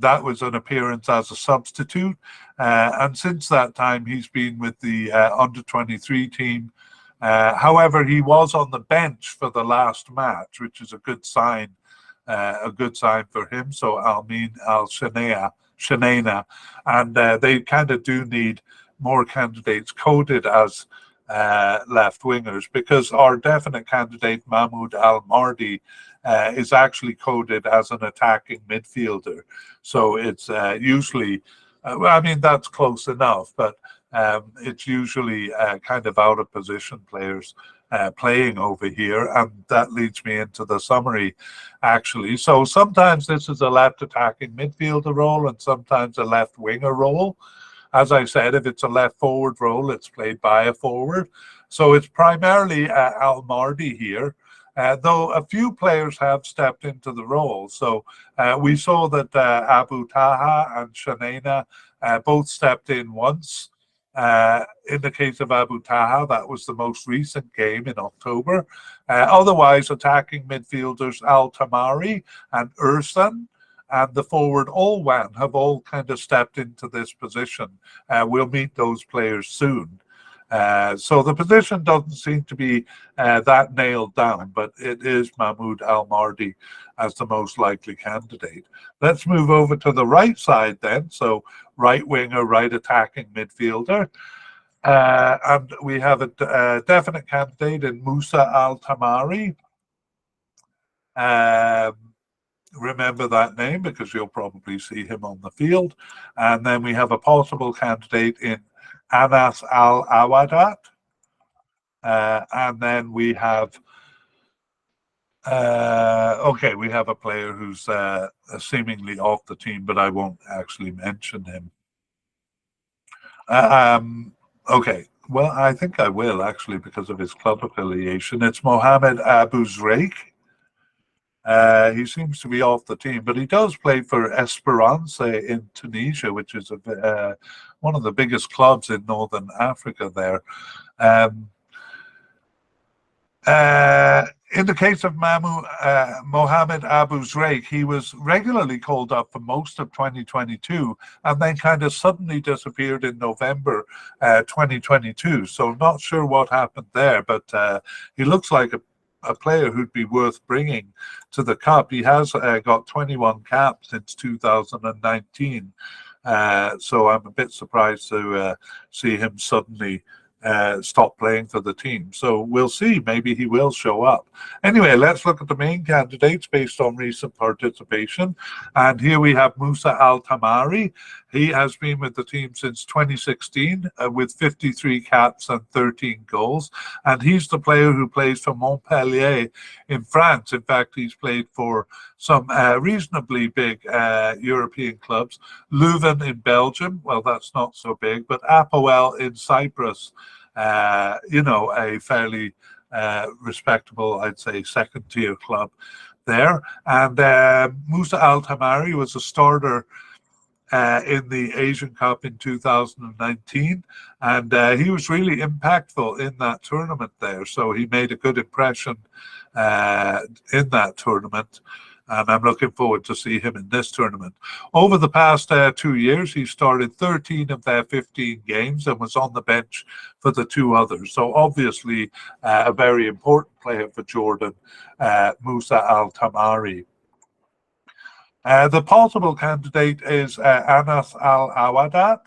that was an appearance as a substitute. And since that time, he's been with the under-23 team. However, he was on the bench for the last match, which is a good sign for him. So Amin Al Shanena, and they kind of do need more candidates coded as left wingers, because our definite candidate Mahmoud Al Mardi is actually coded as an attacking midfielder. So it's usually, I mean, that's close enough, but it's usually kind of out of position players playing over here. And that leads me into the summary, actually. So sometimes this is a left attacking midfielder role and sometimes a left winger role. As I said, if it's a left forward role, it's played by a forward. So it's primarily Al Mardi here, though a few players have stepped into the role. So we saw that Abu Taha and Shanena both stepped in once. In the case of Abu Taha, that was the most recent game in October. Otherwise, attacking midfielders Al Tamari and Ursan and the forward Olwan have all kind of stepped into this position. We'll meet those players soon. So the position doesn't seem to be that nailed down, but it is Mahmoud Al Mardi as the most likely candidate. Let's move over to the right side then. So right winger, right attacking midfielder. And we have a definite candidate in Musa Al Tamari. Remember that name because you'll probably see him on the field. And then we have a possible candidate in Anas Al Awadat. And then we have we have a player who's seemingly off the team, but I won't actually mention him. Okay, well, I think I will actually because of his club affiliation. It's Mohamed Abu Zreik. He seems to be off the team, but he does play for Esperance in Tunisia, which is one of the biggest clubs in Northern Africa there. In the case of Mohamed Abu Zreik, he was regularly called up for most of 2022 and then kind of suddenly disappeared in November 2022. So not sure what happened there, but he looks like a player who'd be worth bringing to the cup. He has got 21 caps since 2019. So I'm a bit surprised to see him suddenly stop playing for the team. So we'll see. Maybe he will show up. Anyway, let's look at the main candidates based on recent participation. And here we have Musa Al-Tamari. He has been with the team since 2016 with 53 caps and 13 goals. And he's the player who plays for Montpellier in France. In fact, he's played for some reasonably big European clubs. Leuven in Belgium, well, that's not so big, but Apoel in Cyprus, a fairly respectable, I'd say, second-tier club there. And Musa Al-Tamari was a starter in the Asian Cup in 2019, and he was really impactful in that tournament there. So he made a good impression in that tournament, and I'm looking forward to see him in this tournament. Over the past 2 years, he started 13 of their 15 games and was on the bench for the 2 others. So obviously a very important player for Jordan, Musa Al-Tamari. The possible candidate is Anas Al-Awadat.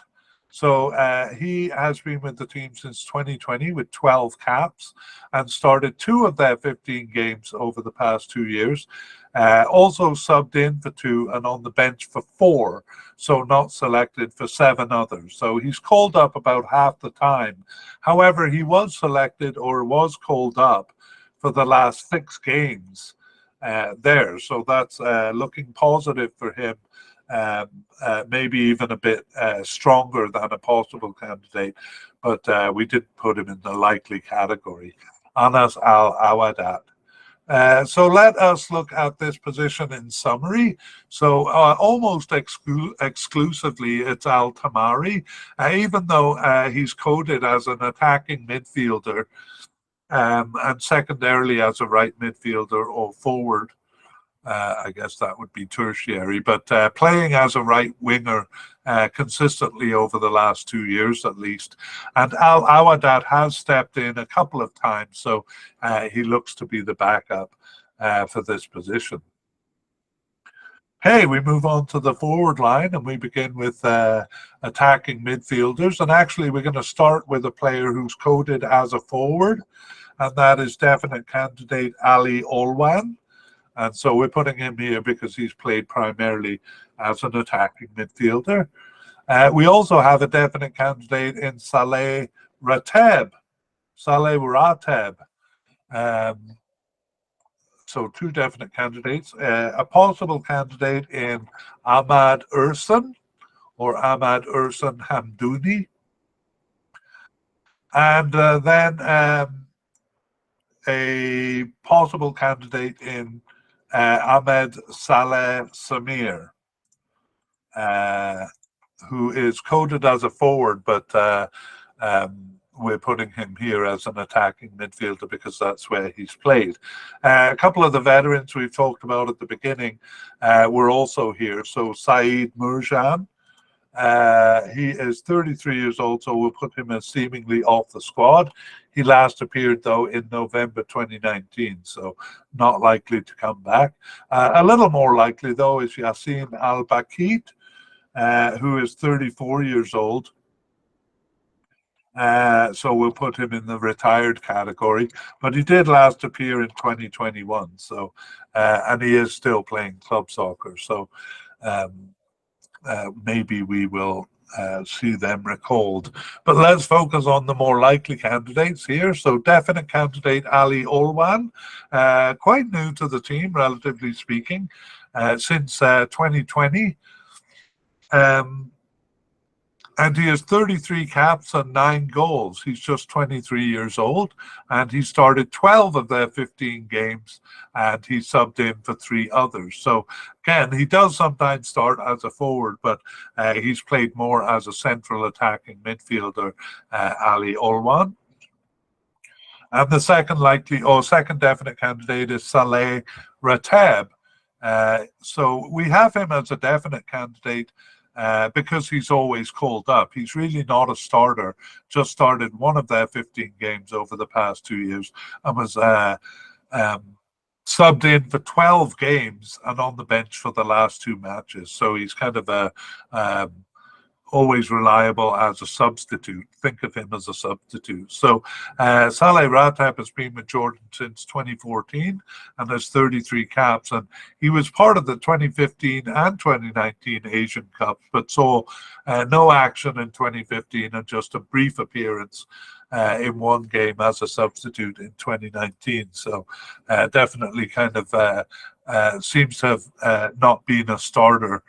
So he has been with the team since 2020 with 12 caps and started 2 of their 15 games over the past 2 years. Also subbed in for 2 and on the bench for 4, so not selected for 7 others. So he's called up about half the time. However, he was selected or was called up for the last 6 games there. So that's looking positive for him. Maybe even a bit stronger than a possible candidate, but we did put him in the likely category. Anas Al-Awadat. So let us look at this position in summary. So almost exclusively it's Al-Tamari, even though he's coded as an attacking midfielder and secondarily as a right midfielder or forward. I guess that would be tertiary, but playing as a right winger consistently over the last 2 years at least. And Al-Awadat has stepped in a couple of times, so he looks to be the backup for this position. Hey, we move on to the forward line and we begin with attacking midfielders. And actually, we're going to start with a player who's coded as a forward, and that is definite candidate Ali Olwan. And so we're putting him here because he's played primarily as an attacking midfielder. We also have a definite candidate in Saleh Rateb. So 2 definite candidates. A possible candidate in Ahmad Ursan or Ahmad Ursan Hamdouni. And then a possible candidate in Ahmed Saleh Samir, who is coded as a forward, but we're putting him here as an attacking midfielder because that's where he's played. A couple of the veterans we've talked about at the beginning were also here. So Saeed Murjan, he is 33 years old, so we'll put him as seemingly off the squad. He last appeared, though, in November 2019, so not likely to come back. A little more likely, though, is Yassin Al-Bakit, who is 34 years old. So we'll put him in the retired category, but he did last appear in 2021, so and he is still playing club soccer, so maybe we will see them recalled. But let's focus on the more likely candidates here. So definite candidate Ali Olwan, quite new to the team, relatively speaking, since 2020. And he has 33 caps and 9 goals. He's just 23 years old, and he started 12 of their 15 games, and he subbed in for 3 others. So again, he does sometimes start as a forward, but he's played more as a central attacking midfielder, Ali Olwan. And the second definite candidate is Saleh Rateb. So we have him as a definite candidate because he's always called up. He's really not a starter, just started 1 of their 15 games over the past 2 years and was subbed in for 12 games and on the bench for the last 2 matches. So he's kind of a always reliable as a substitute. Think of him as a substitute. So Saleh Rateb has been with Jordan since 2014 and has 33 caps. And he was part of the 2015 and 2019 Asian Cup, but saw no action in 2015 and just a brief appearance in one game as a substitute in 2019. So definitely kind of seems to have not been a starter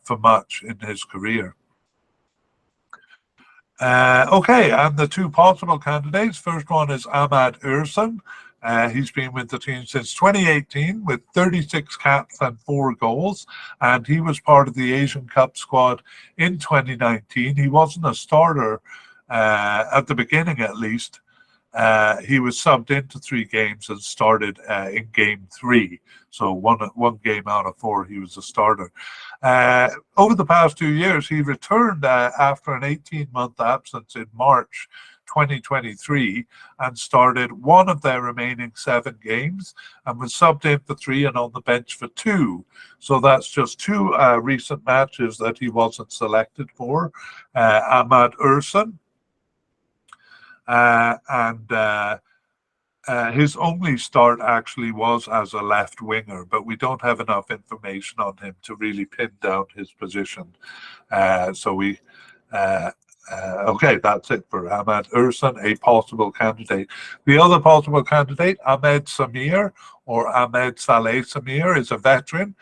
for much in his career. Okay, and the two possible candidates. First one is Ahmad Ersan. He's been with the team since 2018 with 36 caps and 4 goals, and he was part of the Asian Cup squad in 2019. He wasn't a starter at the beginning, at least. He was subbed into 3 games and started in game 3. So one game out of 4, he was a starter. Over the past 2 years, he returned after an 18-month absence in March 2023 and started one of their remaining 7 games and was subbed in for 3 and on the bench for 2. So that's just 2 recent matches that he wasn't selected for. Ahmad Ersan. His only start actually was as a left winger, but we don't have enough information on him to really pin down his position. Okay, that's it for Ahmad Ersan, a possible candidate. The other possible candidate, Ahmed Samir, or Ahmed Saleh Samir, is a veteran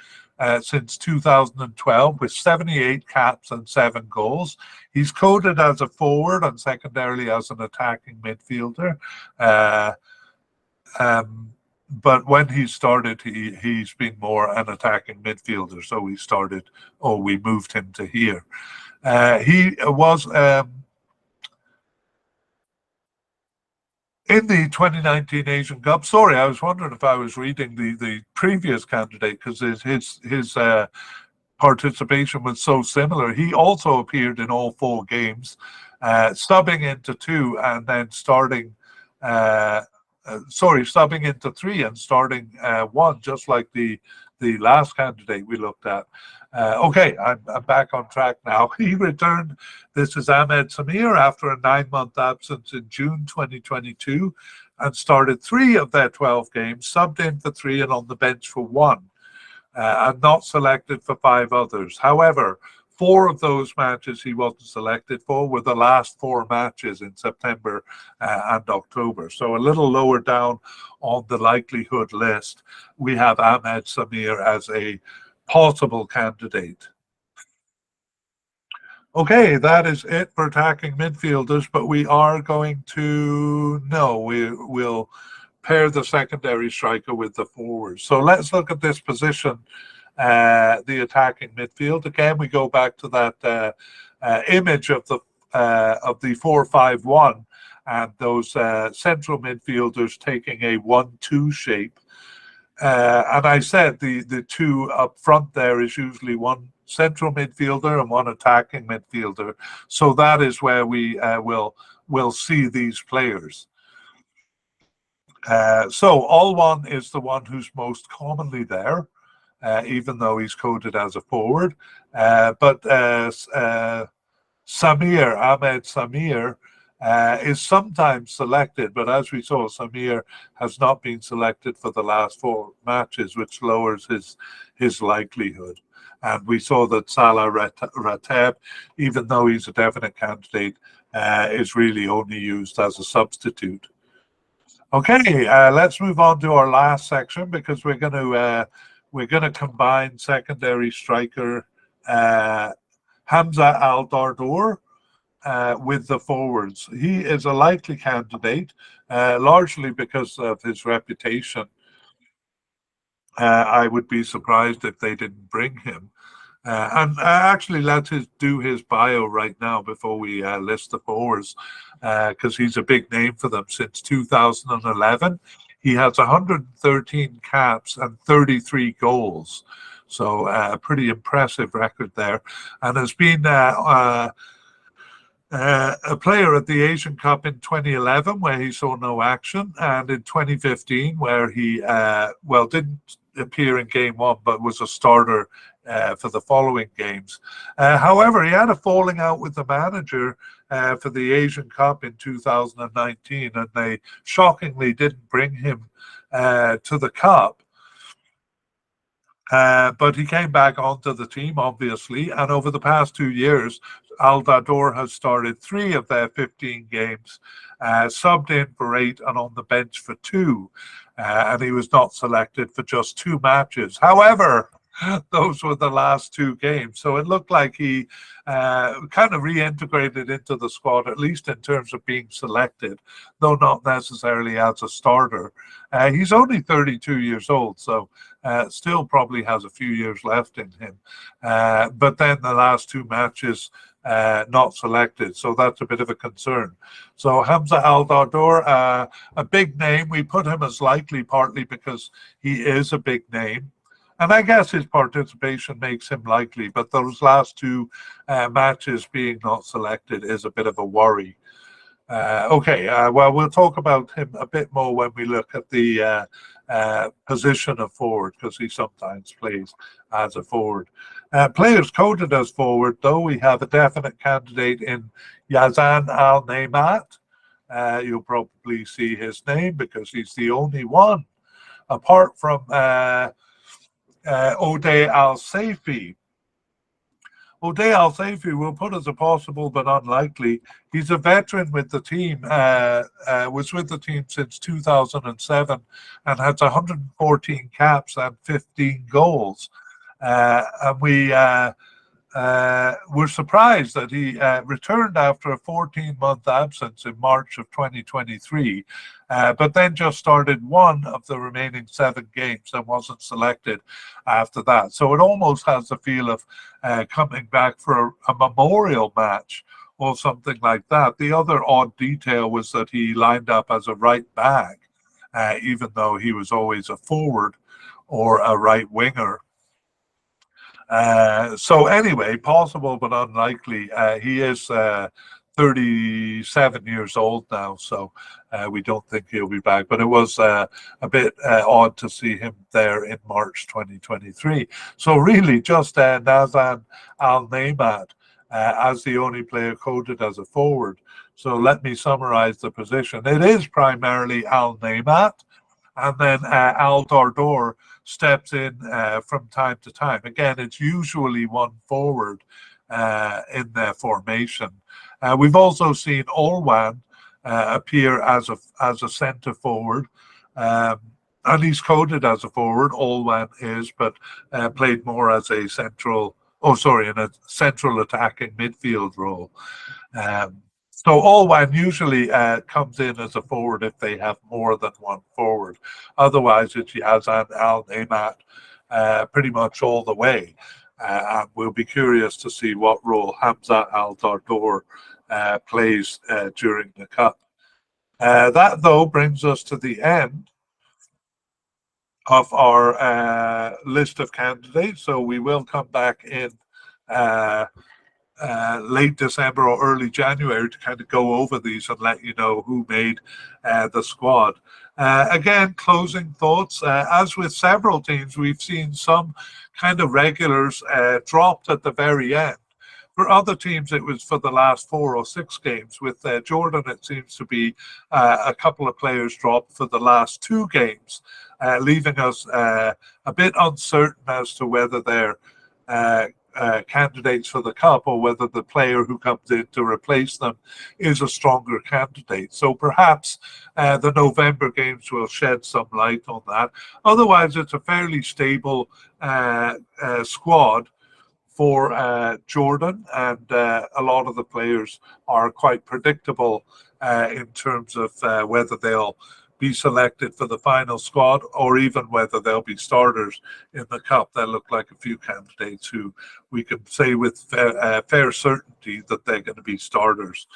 since 2012 with 78 caps and 7 goals. He's coded as a forward and secondarily as an attacking midfielder. But when he started, he's been more an attacking midfielder. So we moved him to here. He was in the 2019 Asian Cup. Sorry, I was wondering if I was reading the previous candidate because his participation was so similar. He also appeared in all 4 games, subbing into 2 and then starting. Subbing into 3 and starting 1, just like the last candidate we looked at. Okay, I'm back on track now. He returned. This is Ahmed Samir after a 9-month absence in June 2022 and started 3 of their 12 games, subbed in for 3 and on the bench for 1, and not selected for 5 others. However, 4 of those matches he wasn't selected for were the last 4 matches in September and October. So a little lower down on the likelihood list, we have Ahmed Samir as a possible candidate. Okay, that is it for attacking midfielders, but we are going to, we'll pair the secondary striker with the forwards. So let's look at this position, the attacking midfield. Again, we go back to that image of the 4-5-1 and those central midfielders taking a 1-2 shape. And I said the 2 up front there is usually 1 central midfielder and 1 attacking midfielder. So that is where we will see these players. So All-1 is the one who's most commonly there, even though he's coded as a forward. But Ahmed Samir, is sometimes selected, but as we saw, Samir has not been selected for the last 4 matches, which lowers his likelihood. And we saw that Saleh Rateb, even though he's a definite candidate, is really only used as a substitute. Okay, let's move on to our last section because we're going to combine secondary striker Hamza Al Dardour with the forwards. He is a likely candidate, largely because of his reputation. I would be surprised if they didn't bring him. And actually, let's do his bio right now before we list the forwards, because he's a big name for them since 2011. He has 113 caps and 33 goals. So a pretty impressive record there, and has been a player at the Asian Cup in 2011 where he saw no action, and in 2015 where he didn't appear in game 1 but was a starter for the following games. However, he had a falling out with the manager for the Asian Cup in 2019, and they shockingly didn't bring him to the Cup. But he came back onto the team, obviously, and over the past 2 years, Aldador has started 3 of their 15 games, subbed in for 8 and on the bench for 2. And he was not selected for just 2 matches. However, those were the last 2 games. So it looked like he kind of reintegrated into the squad, at least in terms of being selected, though not necessarily as a starter. He's only 32 years old, so still probably has a few years left in him. But then the last 2 matches, not selected, so that's a bit of a concern. So Hamza Aldador, a big name. We put him as likely partly because he is a big name. And I guess his participation makes him likely, but those last 2 matches being not selected is a bit of a worry. Okay, well, we'll talk about him a bit more when we look at the position of forward, because he sometimes plays as a forward. Players coded as forward, though, we have a definite candidate in Yazan Al-Naimat. You'll probably see his name because he's the only one, apart from O'Day Al-Saifi. O'Day Al-Saifi will put as a possible but unlikely. He's a veteran with the team, was with the team since 2007 and has 114 caps and 15 goals. And we were surprised that he returned after a 14-month absence in March of 2023, but then just started 1 of the remaining 7 games and wasn't selected after that. So it almost has the feel of coming back for a memorial match or something like that. The other odd detail was that he lined up as a right back, even though he was always a forward or a right winger. So anyway, possible but unlikely. He is 37 years old now, so we don't think he'll be back. But it was a bit odd to see him there in March 2023. So really just Nazan Al-Naimat as the only player coded as a forward. So let me summarize the position. It is primarily Al-Naimat, and then Aldador steps in from time to time. Again, it's usually 1 forward in their formation. We've also seen Olwan appear as a centre forward, and he's coded as a forward. Olwan is, but played more as a central attacking midfield role. So Olwan usually comes in as a forward if they have more than 1 forward. Otherwise, it's Yazan Al-Naimat pretty much all the way. And we'll be curious to see what role Hamza Aldador plays during the Cup. That, though, brings us to the end of our list of candidates. So we will come back in late December or early January to kind of go over these and let you know who made the squad. Again, closing thoughts. As with several teams, we've seen some kind of regulars dropped at the very end. For other teams, it was for the last 4 or 6 games. With Jordan, it seems to be a couple of players dropped for the last 2 games, leaving us a bit uncertain as to whether they're candidates for the Cup or whether the player who comes in to replace them is a stronger candidate. So perhaps the November games will shed some light on that. Otherwise, it's a fairly stable squad for Jordan, and a lot of the players are quite predictable in terms of whether they'll be selected for the final squad or even whether they'll be starters in the Cup. There look like a few candidates who we can say with fair certainty that they're going to be starters.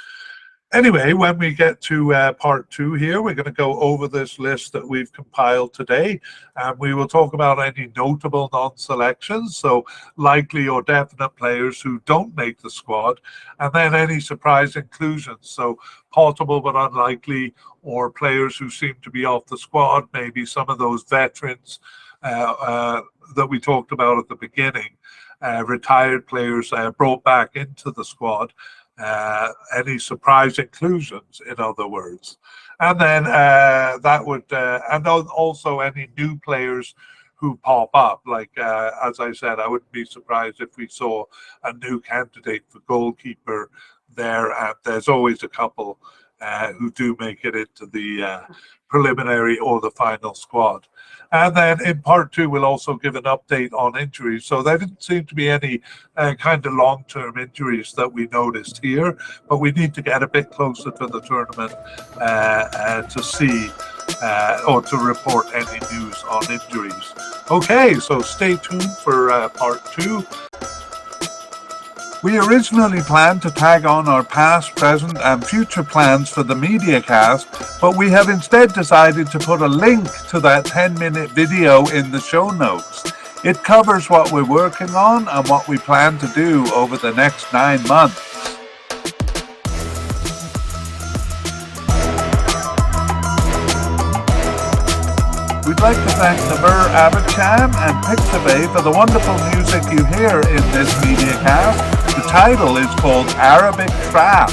Anyway, when we get to part 2 here, we're going to go over this list that we've compiled today, and we will talk about any notable non-selections, so likely or definite players who don't make the squad, and then any surprise inclusions, so possible but unlikely, or players who seem to be off the squad, maybe some of those veterans that we talked about at the beginning. Retired players brought back into the squad. Any surprise inclusions, in other words. And then that would, and also any new players who pop up. Like, as I said, I wouldn't be surprised if we saw a new candidate for goalkeeper there. And there's always a couple who do make it into the preliminary or the final squad. And then in part two, we'll also give an update on injuries. So there didn't seem to be any kind of long-term injuries that we noticed here, but we need to get a bit closer to the tournament to see or to report any news on injuries. Okay, so stay tuned for part two. We originally planned to tag on our past, present and future plans for the mediacast, but we have instead decided to put a link to that 10-minute video in the show notes. It covers what we're working on and what we plan to do over the next 9 months. We'd like to thank Naver Abacham and Pixabay for the wonderful music you hear in this mediacast. The title is called Arabic Trap.